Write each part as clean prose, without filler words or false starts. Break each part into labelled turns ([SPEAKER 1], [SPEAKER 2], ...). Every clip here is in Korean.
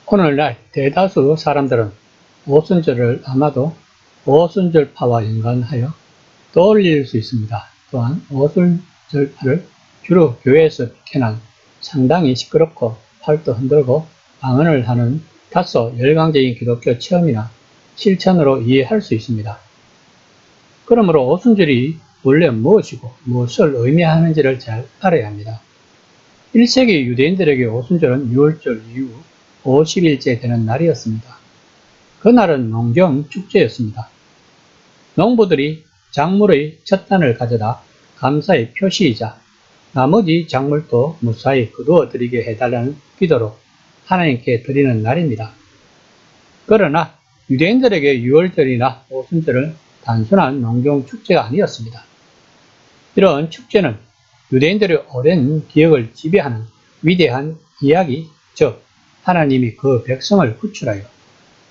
[SPEAKER 1] 오늘날 대다수 사람들은 오순절을 아마도 오순절파와 연관하여 떠올릴 수 있습니다. 또한 오순절파를 주로 교회에서 비켜난 상당히 시끄럽고 팔도 흔들고 방언을 하는 다소 열광적인 기독교 체험이나 실천으로 이해할 수 있습니다. 그러므로 오순절이 원래 무엇이고 무엇을 의미하는지를 잘 알아야 합니다. 1세기 유대인들에게 오순절은 6월절 이후 50일째 되는 날이었습니다. 그날은 농경 축제였습니다. 농부들이 작물의 첫 단을 가져다 감사의 표시이자 나머지 작물도 무사히 거두어 드리게 해달라는 기도로 하나님께 드리는 날입니다. 그러나 유대인들에게 6월절이나 오순절은 단순한 농경 축제가 아니었습니다. 이런 축제는 유대인들의 오랜 기억을 지배하는 위대한 이야기, 즉 하나님이 그 백성을 구출하여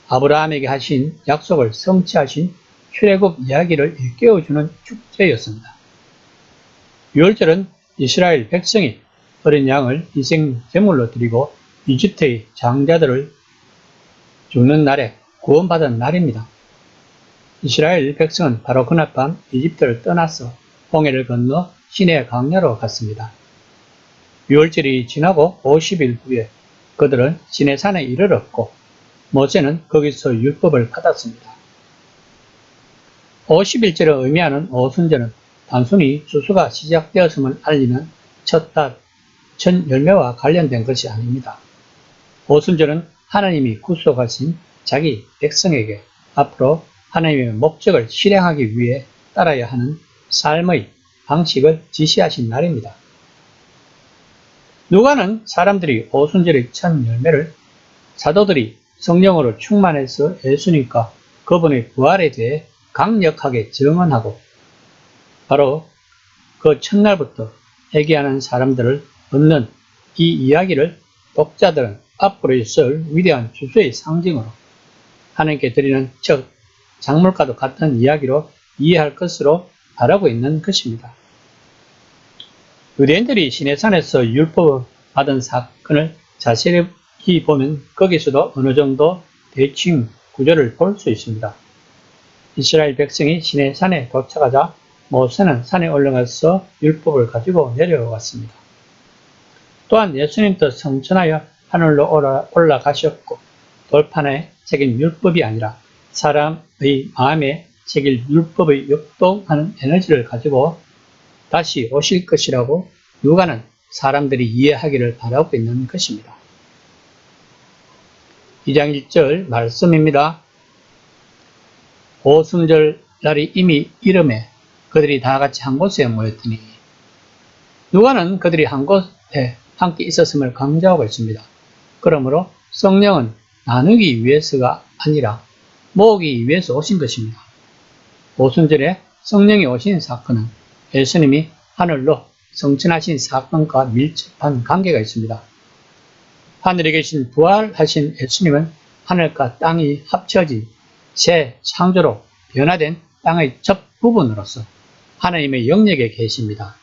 [SPEAKER 1] 아브라함에게 하신 약속을 성취하신 출애굽 이야기를 일깨워주는 축제였습니다. 6월절은 이스라엘 백성이 어린 양을 희생 제물로 드리고 이집트의 장자들을 죽는 날에 구원받은 날입니다. 이스라엘 백성은 바로 그날 밤 이집트를 떠나서 홍해를 건너 시내 광야로 갔습니다. 6월절이 지나고 50일 후에 그들은 시내산에 이르렀고 모세는 거기서 율법을 받았습니다. 50일째를 의미하는 오순절은 단순히 추수가 시작되었음을 알리는 첫 달, 첫 열매와 관련된 것이 아닙니다. 오순절은 하나님이 구속하신 자기 백성에게 앞으로 하나님의 목적을 실행하기 위해 따라야 하는 삶의 방식을 지시하신 날입니다. 누가는 사람들이 오순절의 첫 열매를 사도들이 성령으로 충만해서 예수님과 그분의 부활에 대해 강력하게 증언하고 바로 그 첫날부터 회개하는 사람들을 얻는 이 이야기를 독자들은 앞으로 있을 위대한 추수의 상징으로 하나님께 드리는 첫 작물과도 같은 이야기로 이해할 것으로 바라고 있는 것입니다. 유대인들이 시내산에서 율법을 받은 사건을 자세히 보면 거기서도 어느 정도 대칭 구조를 볼 수 있습니다. 이스라엘 백성이 시내산에 도착하자 모세는 산에 올라가서 율법을 가지고 내려왔습니다. 또한 예수님도 성천하여 하늘로 올라가셨고 돌판에 새긴 율법이 아니라 사람의 마음에 새길 율법의 역동하는 에너지를 가지고 다시 오실 것이라고 누가는 사람들이 이해하기를 바라고 있는 것입니다. 2장 1절 말씀입니다. 오순절 날이 이미 이름에 그들이 다 같이 한 곳에 모였더니 누가는 그들이 한 곳에 함께 있었음을 강조하고 있습니다. 그러므로 성령은 나누기 위해서가 아니라 모으기 위해서 오신 것입니다. 오순절에 성령이 오신 사건은 예수님이 하늘로 성천하신 사건과 밀접한 관계가 있습니다. 하늘에 계신 부활하신 예수님은 하늘과 땅이 합쳐진 새 창조로 변화된 땅의 첫 부분으로서 하나님의 영역에 계십니다.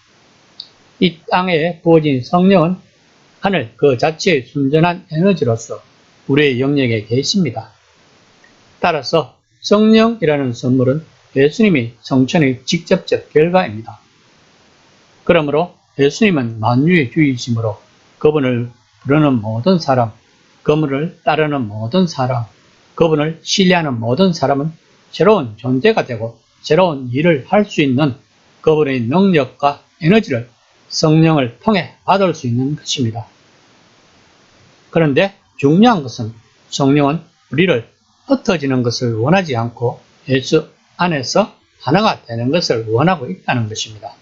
[SPEAKER 1] 이 땅에 부어진 성령은 하늘 그 자체의 순전한 에너지로서 우리의 영역에 계십니다. 따라서 성령이라는 선물은 예수님이 성천의 직접적 결과입니다. 그러므로 예수님은 만유의 주이시므로 그분을 부르는 모든 사람, 그분을 따르는 모든 사람, 그분을 신뢰하는 모든 사람은 새로운 존재가 되고 새로운 일을 할 수 있는 그분의 능력과 에너지를 성령을 통해 받을 수 있는 것입니다. 그런데 중요한 것은 성령은 우리를 흩어지는 것을 원하지 않고 예수 안에서 하나가 되는 것을 원하고 있다는 것입니다.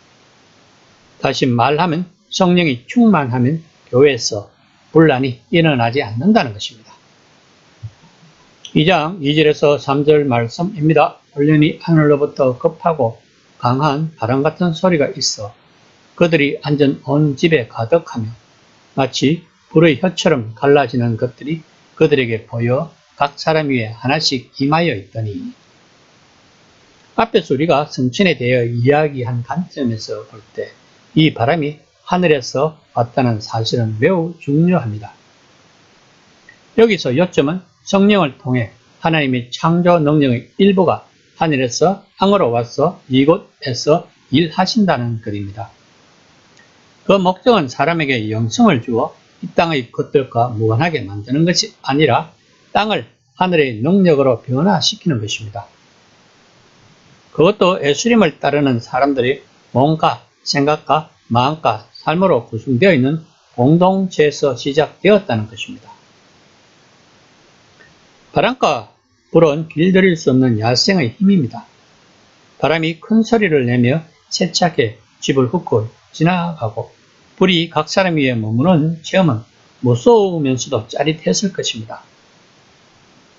[SPEAKER 1] 다시 말하면 성령이 충만하면 교회에서 분란이 일어나지 않는다는 것입니다. 2장 2절에서 3절 말씀입니다. 얼른이 하늘로부터 급하고 강한 바람 같은 소리가 있어 그들이 앉은 온 집에 가득하며 마치 불의 혀처럼 갈라지는 것들이 그들에게 보여 각 사람 위에 하나씩 임하여 있더니 앞에서 우리가 성천에 대해 이야기한 관점에서 볼 때 이 바람이 하늘에서 왔다는 사실은 매우 중요합니다. 여기서 요점은 성령을 통해 하나님의 창조 능력의 일부가 하늘에서 땅으로 와서 이곳에서 일하신다는 것입니다. 그 목적은 사람에게 영성을 주어 이 땅의 것들과 무관하게 만드는 것이 아니라 땅을 하늘의 능력으로 변화시키는 것입니다. 그것도 예수님을 따르는 사람들이 몸과 생각과 마음과 삶으로 구성되어 있는 공동체에서 시작되었다는 것입니다. 바람과 불은 길들일 수 없는 야생의 힘입니다. 바람이 큰 소리를 내며 세차게 집을 훑고 지나가고 불이 각 사람 위에 머무는 체험은 무서우면서도 짜릿했을 것입니다.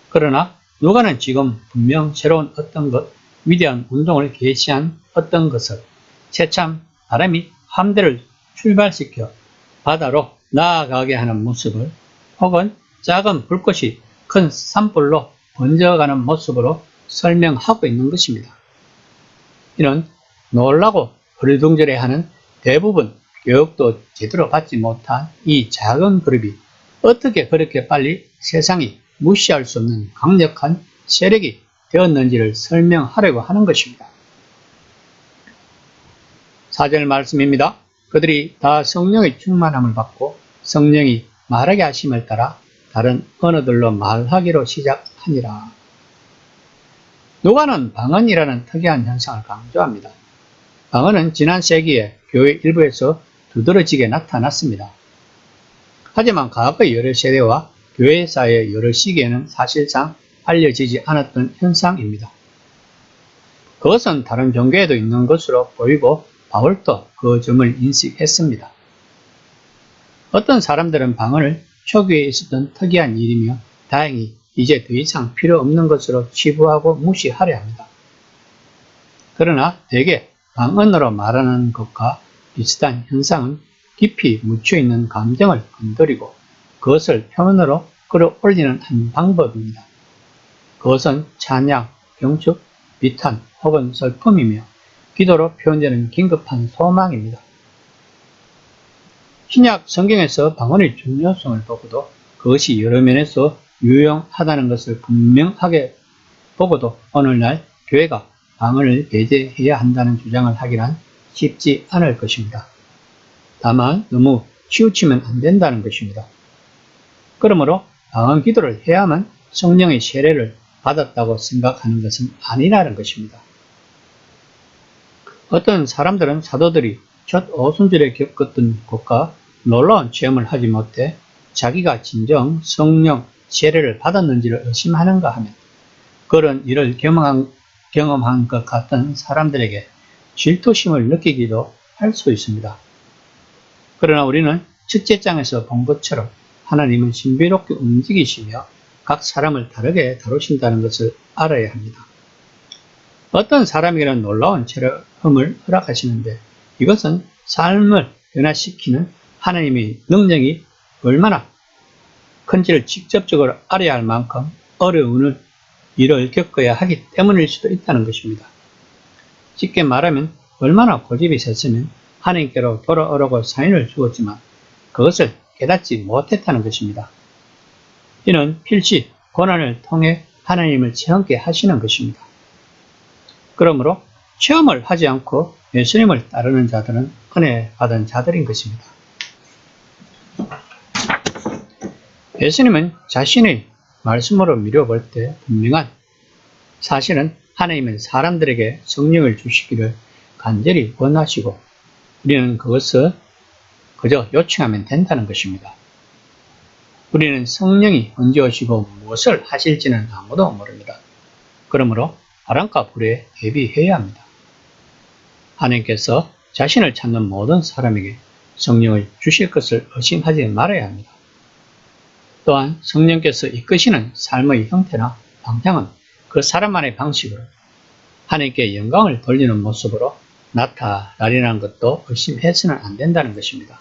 [SPEAKER 1] 그러나 누가는 지금 분명 새로운 어떤 것, 위대한 운동을 개시한 어떤 것을 새참 바람이 함대를 출발시켜 바다로 나아가게 하는 모습을 혹은 작은 불꽃이 큰 산불로 번져가는 모습으로 설명하고 있는 것입니다. 이는 놀라고 허리둥절해하는 대부분 교육도 제대로 받지 못한 이 작은 그룹이 어떻게 그렇게 빨리 세상이 무시할 수 없는 강력한 세력이 되었는지를 설명하려고 하는 것입니다. 4절 말씀입니다. 그들이 다 성령의 충만함을 받고 성령이 말하게 하심을 따라 다른 언어들로 말하기로 시작하니라. 누가는 방언이라는 특이한 현상을 강조합니다. 방언은 지난 세기에 교회 일부에서 두드러지게 나타났습니다. 하지만 과거 여러 세대와 교회사의 여러 시기에는 사실상 알려지지 않았던 현상입니다. 그것은 다른 종교에도 있는 것으로 보이고 바울도 그 점을 인식했습니다. 어떤 사람들은 방언을 초기에 있었던 특이한 일이며 다행히 이제 더 이상 필요 없는 것으로 치부하고 무시하려 합니다. 그러나 대개 방언으로 말하는 것과 비슷한 현상은 깊이 묻혀있는 감정을 건드리고 그것을 표현으로 끌어올리는 한 방법입니다. 그것은 찬양, 경축, 비탄 혹은 슬픔이며 기도로 표현되는 긴급한 소망입니다. 신약 성경에서 방언의 중요성을 보고도 그것이 여러 면에서 유용하다는 것을 분명하게 보고도 오늘날 교회가 방언을 배제해야 한다는 주장을 하기란 쉽지 않을 것입니다. 다만 너무 치우치면 안 된다는 것입니다. 그러므로 방언 기도를 해야만 성령의 세례를 받았다고 생각하는 것은 아니라는 것입니다. 어떤 사람들은 사도들이 첫 오순절에 겪었던 것과 놀라운 체험을 하지 못해 자기가 진정 성령 세례를 받았는지를 의심하는가 하면 그런 일을 경험한 것 같은 사람들에게 질투심을 느끼기도 할 수 있습니다. 그러나 우리는 첫째 장에서 본 것처럼 하나님은 신비롭게 움직이시며 각 사람을 다르게 다루신다는 것을 알아야 합니다. 어떤 사람에게는 놀라운 체험을 허락하시는데 이것은 삶을 변화시키는 하나님의 능력이 얼마나 큰지를 직접적으로 알아야 할 만큼 어려운 일을 겪어야 하기 때문일 수도 있다는 것입니다. 쉽게 말하면 얼마나 고집이 셌으면 하나님께로 돌아오라고 사인을 주었지만 그것을 깨닫지 못했다는 것입니다. 이는 필시 고난을 통해 하나님을 체험케 하시는 것입니다. 그러므로 체험을 하지 않고 예수님을 따르는 자들은 은혜 받은 자들인 것입니다. 예수님은 자신의 말씀으로 미뤄볼 때 분명한 사실은 하나님은 사람들에게 성령을 주시기를 간절히 원하시고 우리는 그것을 그저 요청하면 된다는 것입니다. 우리는 성령이 언제 오시고 무엇을 하실지는 아무도 모릅니다. 그러므로 바람과 불에 대비해야 합니다. 하나님께서 자신을 찾는 모든 사람에게 성령을 주실 것을 의심하지 말아야 합니다. 또한 성령께서 이끄시는 삶의 형태나 방향은 그 사람만의 방식으로 하나님께 영광을 돌리는 모습으로 나타나리라는 것도 의심해서는 안 된다는 것입니다.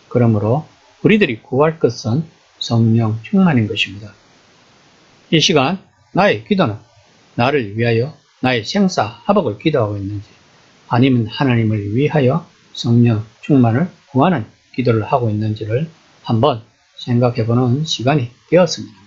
[SPEAKER 1] 그러므로 우리들이 구할 것은 성령 충만인 것입니다. 이 시간 나의 기도는 나를 위하여 나의 생사화복을 기도하고 있는지 아니면 하나님을 위하여 성령 충만을 구하는 기도를 하고 있는지를 한번 생각해보는 시간이 되었습니다.